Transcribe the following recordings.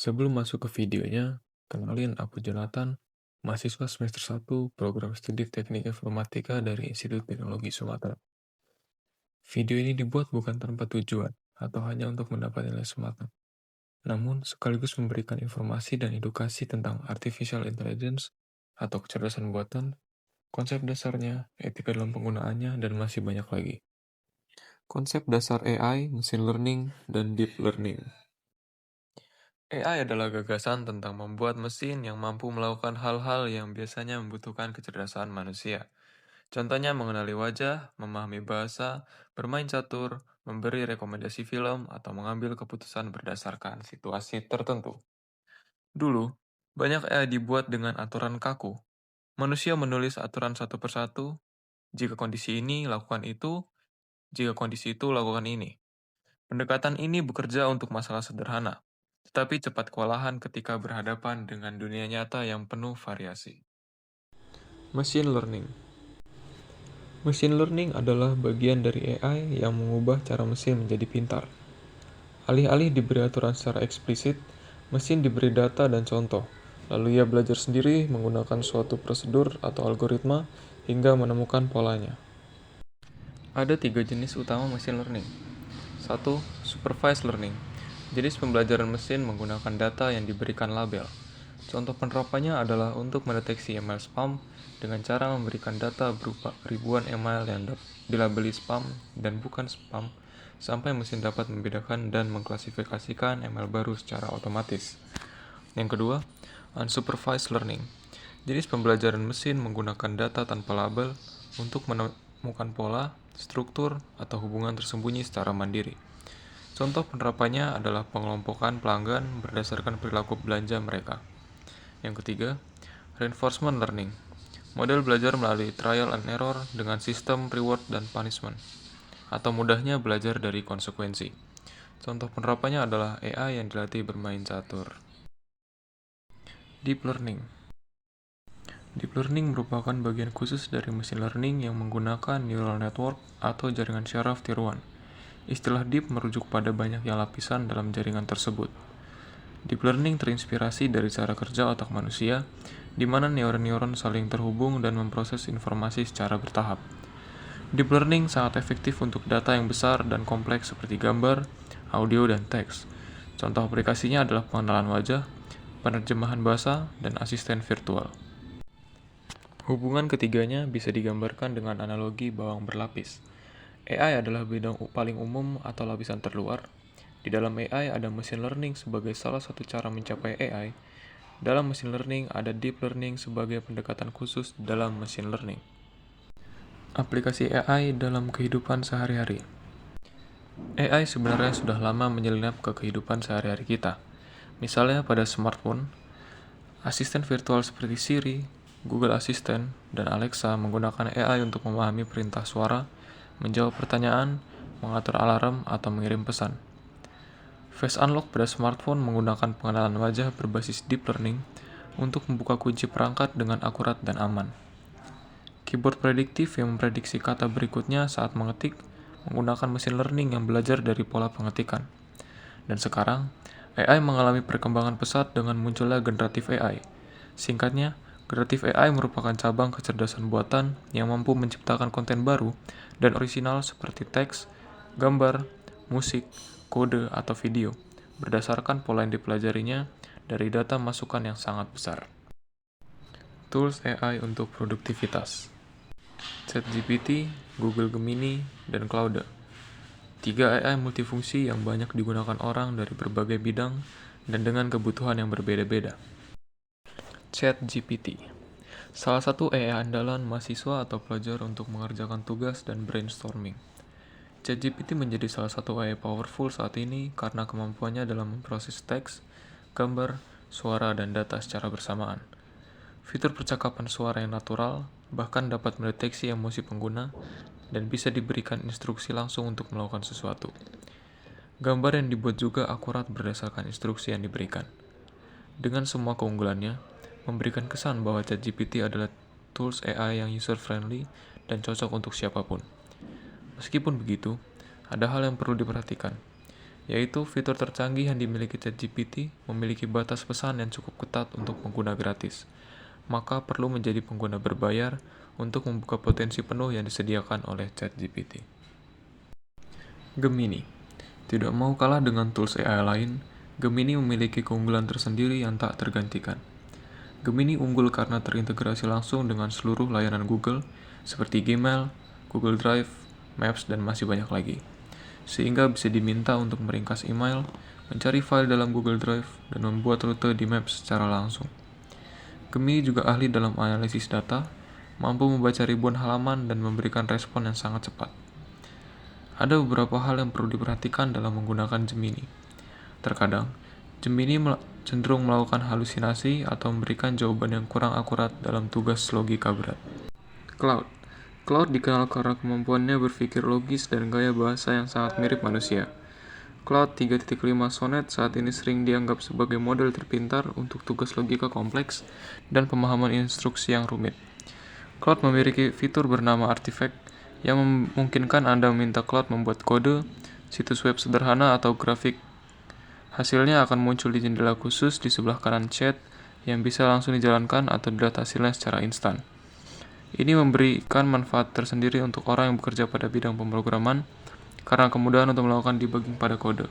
Sebelum masuk ke videonya, kenalin aku Jonathan, mahasiswa semester 1 program studi Teknik Informatika dari Institut Teknologi Sumatera. Video ini dibuat bukan tanpa tujuan atau hanya untuk mendapat nilai semata, namun sekaligus memberikan informasi dan edukasi tentang artificial intelligence atau kecerdasan buatan, konsep dasarnya, etika dalam penggunaannya, dan masih banyak lagi. Konsep dasar AI, machine learning, dan deep learning. AI adalah gagasan tentang membuat mesin yang mampu melakukan hal-hal yang biasanya membutuhkan kecerdasan manusia. Contohnya mengenali wajah, memahami bahasa, bermain catur, memberi rekomendasi film, atau mengambil keputusan berdasarkan situasi tertentu. Dulu, banyak AI dibuat dengan aturan kaku. Manusia menulis aturan satu persatu, jika kondisi ini, lakukan itu, jika kondisi itu, lakukan ini. Pendekatan ini bekerja untuk masalah sederhana, tetapi cepat kewalahan ketika berhadapan dengan dunia nyata yang penuh variasi. Machine Learning. Machine Learning adalah bagian dari AI yang mengubah cara mesin menjadi pintar. Alih-alih diberi aturan secara eksplisit, mesin diberi data dan contoh, lalu ia belajar sendiri menggunakan suatu prosedur atau algoritma hingga menemukan polanya. Ada tiga jenis utama machine learning. Satu, supervised learning. Jenis pembelajaran mesin menggunakan data yang diberikan label. Contoh penerapannya adalah untuk mendeteksi email spam dengan cara memberikan data berupa ribuan email yang dilabeli spam dan bukan spam sampai mesin dapat membedakan dan mengklasifikasikan email baru secara otomatis. Yang kedua, unsupervised learning. Jenis pembelajaran mesin menggunakan data tanpa label untuk menemukan pola, struktur, atau hubungan tersembunyi secara mandiri. Contoh penerapannya adalah pengelompokan pelanggan berdasarkan perilaku belanja mereka. Yang ketiga, reinforcement learning. Model belajar melalui trial and error dengan sistem reward dan punishment, atau mudahnya belajar dari konsekuensi. Contoh penerapannya adalah AI yang dilatih bermain catur. Deep learning. Deep learning merupakan bagian khusus dari machine learning yang menggunakan neural network atau jaringan syaraf tiruan. Istilah deep merujuk pada banyaknya lapisan dalam jaringan tersebut. Deep learning terinspirasi dari cara kerja otak manusia, di mana neuron-neuron saling terhubung dan memproses informasi secara bertahap. Deep learning sangat efektif untuk data yang besar dan kompleks seperti gambar, audio, dan teks. Contoh aplikasinya adalah pengenalan wajah, penerjemahan bahasa, dan asisten virtual. Hubungan ketiganya bisa digambarkan dengan analogi bawang berlapis. AI adalah bidang paling umum atau lapisan terluar. Di dalam AI ada machine learning sebagai salah satu cara mencapai AI. Dalam machine learning ada deep learning sebagai pendekatan khusus dalam machine learning. Aplikasi AI dalam kehidupan sehari-hari. AI sebenarnya sudah lama menyelinap ke kehidupan sehari-hari kita. Misalnya pada smartphone, asisten virtual seperti Siri, Google Assistant, dan Alexa menggunakan AI untuk memahami perintah suara, menjawab pertanyaan, mengatur alarm, atau mengirim pesan. Face Unlock pada smartphone menggunakan pengenalan wajah berbasis deep learning untuk membuka kunci perangkat dengan akurat dan aman. Keyboard prediktif yang memprediksi kata berikutnya saat mengetik menggunakan mesin learning yang belajar dari pola pengetikan. Dan sekarang, AI mengalami perkembangan pesat dengan munculnya generatif AI. Singkatnya, generatif AI merupakan cabang kecerdasan buatan yang mampu menciptakan konten baru dan orisinal seperti teks, gambar, musik, kode, atau video, berdasarkan pola yang dipelajarinya dari data masukan yang sangat besar. Tools AI untuk produktivitas. ChatGPT, Google Gemini, dan Claude. 3 AI multifungsi yang banyak digunakan orang dari berbagai bidang dan dengan kebutuhan yang berbeda-beda. ChatGPT. Salah satu AI andalan mahasiswa atau pelajar untuk mengerjakan tugas dan brainstorming. ChatGPT menjadi salah satu AI powerful saat ini karena kemampuannya dalam memproses teks, gambar, suara, dan data secara bersamaan. Fitur percakapan suara yang natural bahkan dapat mendeteksi emosi pengguna dan bisa diberikan instruksi langsung untuk melakukan sesuatu. Gambar yang dibuat juga akurat berdasarkan instruksi yang diberikan. Dengan semua keunggulannya, memberikan kesan bahwa ChatGPT adalah tools AI yang user-friendly dan cocok untuk siapapun. Meskipun begitu, ada hal yang perlu diperhatikan. yaitu fitur tercanggih yang dimiliki ChatGPT memiliki batas pesan yang cukup ketat untuk pengguna gratis. Maka perlu menjadi pengguna berbayar untuk membuka potensi penuh yang disediakan oleh ChatGPT. Gemini. Tidak mau kalah dengan tools AI lain, Gemini memiliki keunggulan tersendiri yang tak tergantikan. Gemini unggul karena terintegrasi langsung dengan seluruh layanan Google, seperti Gmail, Google Drive, Maps, dan masih banyak lagi. Sehingga bisa diminta untuk meringkas email, mencari file dalam Google Drive, dan membuat rute di Maps secara langsung. Gemini juga ahli dalam analisis data, mampu membaca ribuan halaman dan memberikan respon yang sangat cepat. Ada beberapa hal yang perlu diperhatikan dalam menggunakan Gemini. Terkadang, Gemini cenderung melakukan halusinasi atau memberikan jawaban yang kurang akurat dalam tugas logika berat. Claude. Claude dikenal karena kemampuannya berpikir logis dan gaya bahasa yang sangat mirip manusia. Claude 3.5 Sonnet saat ini sering dianggap sebagai model terpintar untuk tugas logika kompleks dan pemahaman instruksi yang rumit. Claude memiliki fitur bernama Artifact yang memungkinkan Anda meminta Claude membuat kode, situs web sederhana atau grafik. Hasilnya akan muncul di jendela khusus di sebelah kanan chat yang bisa langsung dijalankan atau dilihat hasilnya secara instan. Ini memberikan manfaat tersendiri untuk orang yang bekerja pada bidang pemrograman karena kemudahan untuk melakukan debugging pada kode.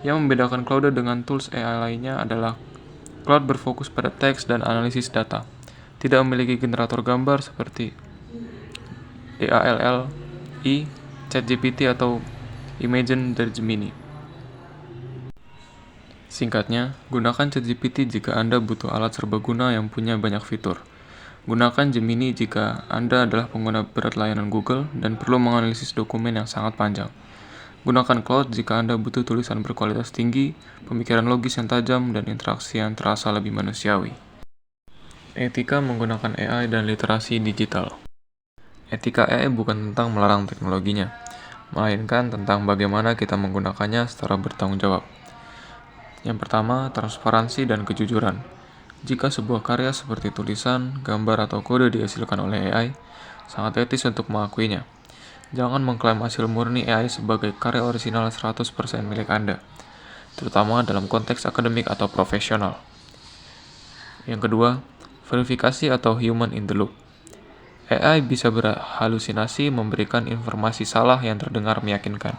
Yang membedakan Claude dengan tools AI lainnya adalah Claude berfokus pada teks dan analisis data, tidak memiliki generator gambar seperti DALL-E, ChatGPT atau Imagen dari Gemini. Singkatnya, gunakan ChatGPT jika Anda butuh alat serbaguna yang punya banyak fitur. Gunakan Gemini jika Anda adalah pengguna berat layanan Google dan perlu menganalisis dokumen yang sangat panjang. Gunakan Claude jika Anda butuh tulisan berkualitas tinggi, pemikiran logis yang tajam, dan interaksi yang terasa lebih manusiawi. Etika menggunakan AI dan literasi digital. Etika AI bukan tentang melarang teknologinya, melainkan tentang bagaimana kita menggunakannya secara bertanggung jawab. Yang pertama, transparansi dan kejujuran. Jika sebuah karya seperti tulisan, gambar, atau kode dihasilkan oleh AI, sangat etis untuk mengakuinya. Jangan mengklaim hasil murni AI sebagai karya orisinal 100% milik Anda, terutama dalam konteks akademik atau profesional. Yang kedua, verifikasi atau human in the loop. AI bisa berhalusinasi memberikan informasi salah yang terdengar meyakinkan.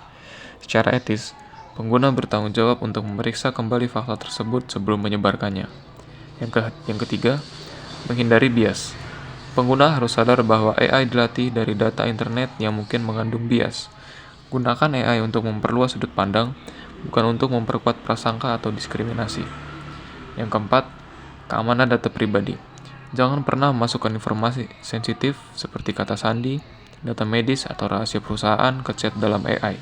Secara etis, pengguna bertanggung jawab untuk memeriksa kembali fakta tersebut sebelum menyebarkannya. Yang ketiga, menghindari bias. Pengguna harus sadar bahwa AI dilatih dari data internet yang mungkin mengandung bias. Gunakan AI untuk memperluas sudut pandang, bukan untuk memperkuat prasangka atau diskriminasi. Yang keempat, keamanan data pribadi. Jangan pernah memasukkan informasi sensitif seperti kata sandi, data medis, atau rahasia perusahaan ke chat dalam AI,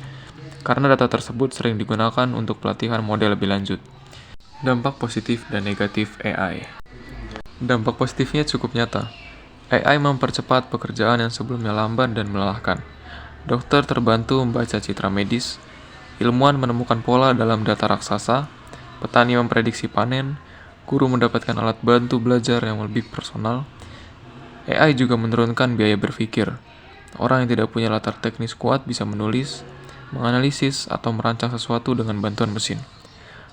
karena data tersebut sering digunakan untuk pelatihan model lebih lanjut. Dampak positif dan negatif AI. Dampak positifnya cukup nyata. AI mempercepat pekerjaan yang sebelumnya lambat dan melelahkan. Dokter terbantu membaca citra medis, ilmuwan menemukan pola dalam data raksasa, petani memprediksi panen, guru mendapatkan alat bantu belajar yang lebih personal. AI juga menurunkan biaya berpikir. Orang yang tidak punya latar teknis kuat bisa menulis, menganalisis, atau merancang sesuatu dengan bantuan mesin.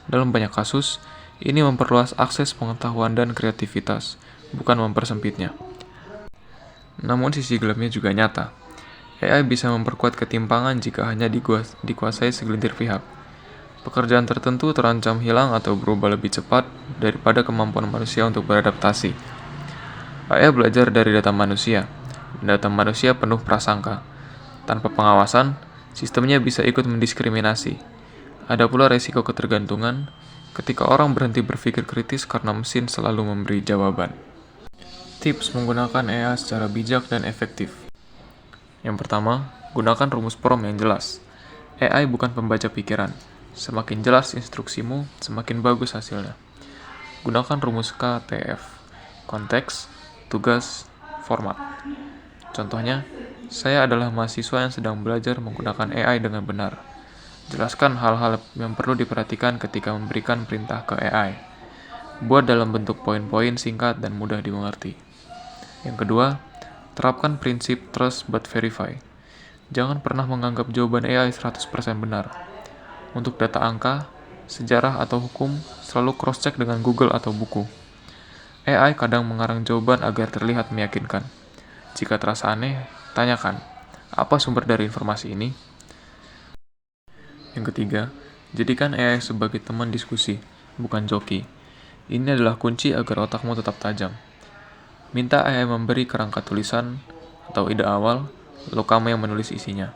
Dalam banyak kasus, ini memperluas akses pengetahuan dan kreativitas, bukan mempersempitnya. Namun sisi gelapnya juga nyata. AI bisa memperkuat ketimpangan jika hanya dikuasai segelintir pihak. Pekerjaan tertentu terancam hilang atau berubah lebih cepat daripada kemampuan manusia untuk beradaptasi. AI belajar dari data manusia, dan data manusia penuh prasangka. Tanpa pengawasan, sistemnya bisa ikut mendiskriminasi. Ada pula resiko ketergantungan ketika orang berhenti berpikir kritis karena mesin selalu memberi jawaban. Tips menggunakan AI secara bijak dan efektif. Yang pertama, gunakan rumus prompt yang jelas. AI bukan pembaca pikiran. Semakin jelas instruksimu, semakin bagus hasilnya. Gunakan rumus KTF, konteks, tugas, format. Contohnya, saya adalah mahasiswa yang sedang belajar menggunakan AI dengan benar. Jelaskan hal-hal yang perlu diperhatikan ketika memberikan perintah ke AI. Buat dalam bentuk poin-poin singkat dan mudah dimengerti. Yang kedua, terapkan prinsip trust but verify. Jangan pernah menganggap jawaban AI 100% benar. Untuk data angka, sejarah atau hukum, selalu cross-check dengan Google atau buku. AI kadang mengarang jawaban agar terlihat meyakinkan. Jika terasa aneh, tanyakan, apa sumber dari informasi ini? Yang ketiga, jadikan AI sebagai teman diskusi, bukan joki. Ini adalah kunci agar otakmu tetap tajam. Minta AI memberi kerangka tulisan atau ide awal, lalu kamu yang menulis isinya.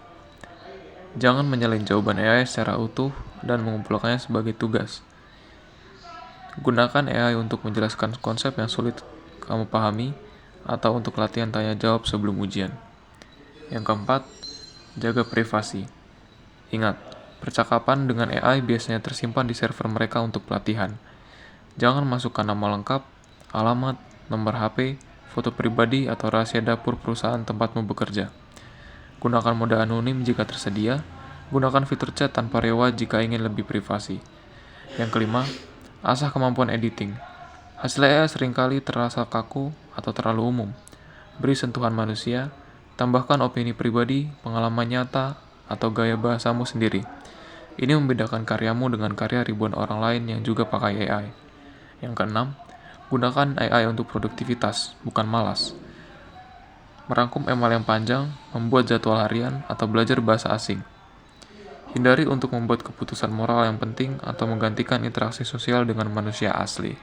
Jangan menyalin jawaban AI secara utuh dan mengumpulkannya sebagai tugas. Gunakan AI untuk menjelaskan konsep yang sulit kamu pahami atau untuk latihan tanya jawab sebelum ujian. Yang keempat, jaga privasi. Ingat, percakapan dengan AI biasanya tersimpan di server mereka untuk pelatihan. Jangan masukkan nama lengkap, alamat, nomor HP, foto pribadi, atau rahasia dapur perusahaan tempatmu bekerja. Gunakan mode anonim jika tersedia. Gunakan fitur chat tanpa reward jika ingin lebih privasi. Yang kelima, asah kemampuan editing. Hasil AI seringkali terasa kaku atau terlalu umum. Beri sentuhan manusia, tambahkan opini pribadi, pengalaman nyata, atau gaya bahasamu sendiri. Ini membedakan karyamu dengan karya ribuan orang lain yang juga pakai AI. Yang keenam, gunakan AI untuk produktivitas, bukan malas. Merangkum email yang panjang, membuat jadwal harian, atau belajar bahasa asing. Hindari untuk membuat keputusan moral yang penting atau menggantikan interaksi sosial dengan manusia asli.